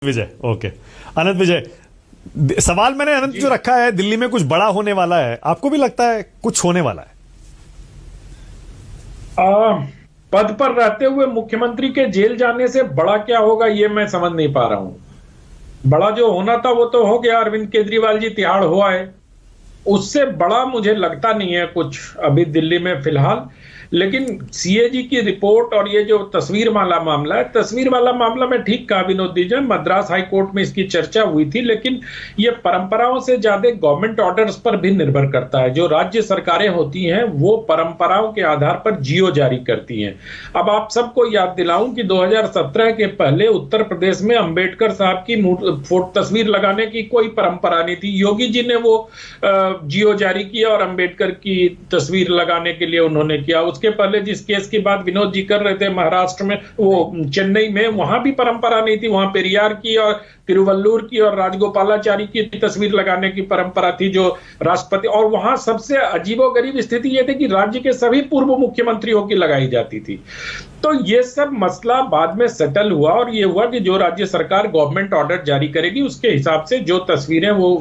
विजय, okay. अनंत विजय, सवाल मैंने अनंत जो रखा है, दिल्ली में कुछ बड़ा होने वाला है, आपको भी लगता है कुछ होने वाला है? पद पर रहते हुए मुख्यमंत्री के जेल जाने से बड़ा क्या होगा ये मैं समझ नहीं पा रहा हूं। बड़ा जो होना था वो तो हो गया, अरविंद केजरीवाल जी तिहाड़ हुआ है, उससे बड़ा मुझे लगता नहीं है कुछ अभी दिल्ली में फिलहाल। लेकिन सीएजी की रिपोर्ट और ये जो तस्वीर वाला मामला है, तस्वीर वाला मामला में ठीक कहा विनोद दीजिए, मद्रास हाई कोर्ट में इसकी चर्चा हुई थी, लेकिन ये परंपराओं से ज्यादा गवर्नमेंट ऑर्डर्स पर भी निर्भर करता है। जो राज्य सरकारें होती हैं वो परंपराओं के आधार पर जियो जारी करती हैं। अब आप सबको याद दिलाऊं कि 2017 के पहले उत्तर प्रदेश में अंबेडकर साहब की तस्वीर लगाने की कोई परंपरा नहीं थी। योगी जी ने वो जियो जारी किया और अंबेडकर की तस्वीर लगाने के लिए उन्होंने किया। उसके पहले जिस केस की बात विनोद जी कर रहे थे महाराष्ट्र में, वो चेन्नई में, वहां भी परंपरा नहीं थी। वहां पेरियार की और तिरुवल्लुर की और राजगोपालाचारी की तस्वीर लगाने की परंपरा थी जो राष्ट्रपति, और वहां सबसे अजीबोगरीब स्थिति यह थी कि राज्य के सभी पूर्व मुख्यमंत्रियों की लगाई जाती थी। तो ये सब मसला बाद में सेटल हुआ और ये हुआ कि जो राज्य सरकार गवर्नमेंट ऑर्डर जारी करेगी उसके हिसाब से जो तस्वीरें वो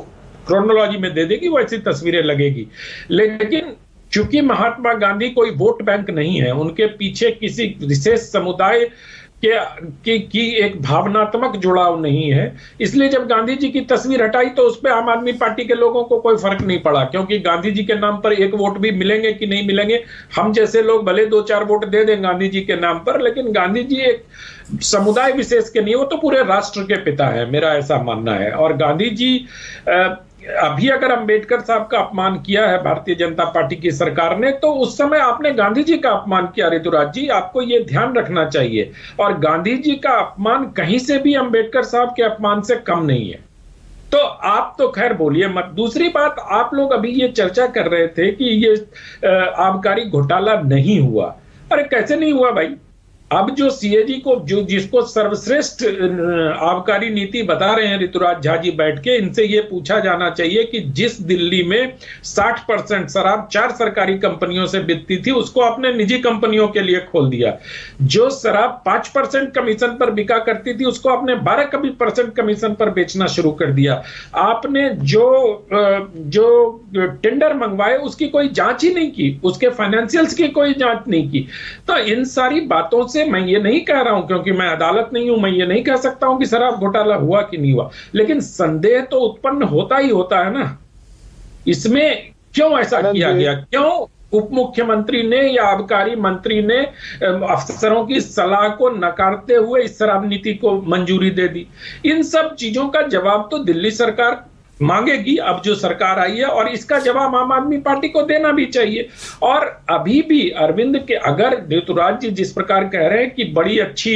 क्रोनोलॉजी में दे देगी वैसी तस्वीरें लगेगी। लेकिन चूंकि महात्मा गांधी कोई वोट बैंक नहीं है, उनके पीछे किसी विशेष समुदाय की एक भावनात्मक जुड़ाव नहीं है, इसलिए जब गांधी जी की तस्वीर हटाई तो उस पर आम आदमी पार्टी के लोगों को कोई फर्क नहीं पड़ा, क्योंकि गांधी जी के नाम पर एक वोट भी मिलेंगे कि नहीं मिलेंगे, हम जैसे लोग भले 2-4 वोट दे दें गांधी जी के नाम पर, लेकिन गांधी जी एक समुदाय विशेष के नहीं, वो तो पूरे राष्ट्र के पिता है, मेरा ऐसा मानना है। और गांधी जी अभी अगर अंबेडकर साहब का अपमान किया है भारतीय जनता पार्टी की सरकार ने, तो उस समय आपने गांधी जी का अपमान किया ऋतुराज जी, आपको यह ध्यान रखना चाहिए। और गांधी जी का अपमान कहीं से भी अंबेडकर साहब के अपमान से कम नहीं है। तो आप तो खैर बोलिए मत। दूसरी बात, आप लोग अभी ये चर्चा कर रहे थे कि ये आबकारी घोटाला नहीं हुआ। अरे कैसे नहीं हुआ भाई? अब जो सीएजी को जिसको सर्वश्रेष्ठ आबकारी नीति बता रहे हैं ऋतुराज झा जी बैठ के, इनसे ये पूछा जाना चाहिए कि जिस दिल्ली में 60% शराब 4 सरकारी कंपनियों से बिकती थी उसको आपने निजी कंपनियों के लिए खोल दिया। जो शराब 5% कमीशन पर बिका करती थी उसको आपने 12% कमीशन पर बेचना शुरू कर दिया। आपने जो टेंडर मंगवाए उसकी कोई जांच ही नहीं की, उसके फाइनेंशियल्स की कोई जांच नहीं की। तो इन सारी बातों से मैं ये नहीं कह रहा हूं, क्योंकि मैं अदालत नहीं हूं, मैं ये नहीं कह सकता हूं कि शराब घोटाला हुआ कि नहीं हुआ, लेकिन संदेह तो उत्पन्न होता ही होता है ना। इसमें क्यों ऐसा किया गया? क्यों उप मुख्यमंत्री ने या आबकारी मंत्री ने अफसरों की सलाह को नकारते हुए इस शराब नीति को मंजूरी दे दी? इन सब चीजों का जवाब तो दिल्ली सरकार मांगेगी अब जो सरकार आई है, और इसका जवाब आम आदमी पार्टी को देना भी चाहिए। और अभी भी अरविंद के, अगर ऋतुराज जी जिस प्रकार कह रहे हैं कि बड़ी अच्छी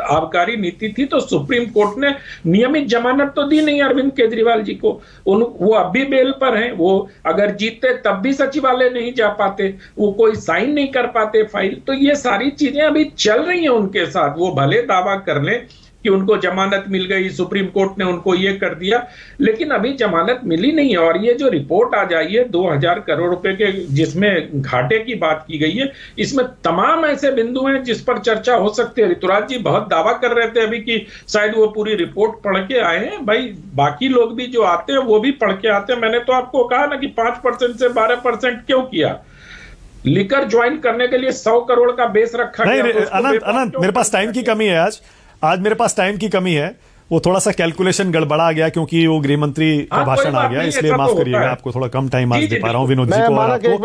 आबकारी नीति थी, तो सुप्रीम कोर्ट ने नियमित जमानत तो दी नहीं अरविंद केजरीवाल जी को। वो अब भी बेल पर हैं, वो अगर जीतते तब भी सचिवालय नहीं जा पाते, वो कोई साइन नहीं कर पाते फाइल। तो ये सारी चीजें अभी चल रही हैं उनके साथ। वो भले दावा कर लें कि उनको जमानत मिल गई, सुप्रीम कोर्ट ने उनको ये कर दिया, लेकिन अभी जमानत मिली नहीं है। और ये जो रिपोर्ट आ जाई है 2000 करोड़ रुपए के, जिसमें घाटे की बात की गई है, इसमें तमाम ऐसे बिंदु हैं जिस पर चर्चा हो सकती है। ऋतुराज जी बहुत दावा कर रहे थे अभी कि शायद वो पूरी रिपोर्ट पढ़ के आए हैं। भाई बाकी लोग भी जो आते हैं वो भी पढ़ के आते हैं। मैंने तो आपको कहा ना कि 5% से 12% क्यों किया। लिकर ज्वाइन करने के लिए 100 करोड़ का बेस रखा नहीं, अनंत मेरे पास टाइम की कमी है आज मेरे पास टाइम की कमी है। वो थोड़ा सा कैलकुलेशन गड़बड़ा गया क्योंकि वो गृह मंत्री का भाषण आ गया, इसलिए माफ करिएगा, आपको थोड़ा कम टाइम आज दे पा रहा हूं विनोद जी को और आपको।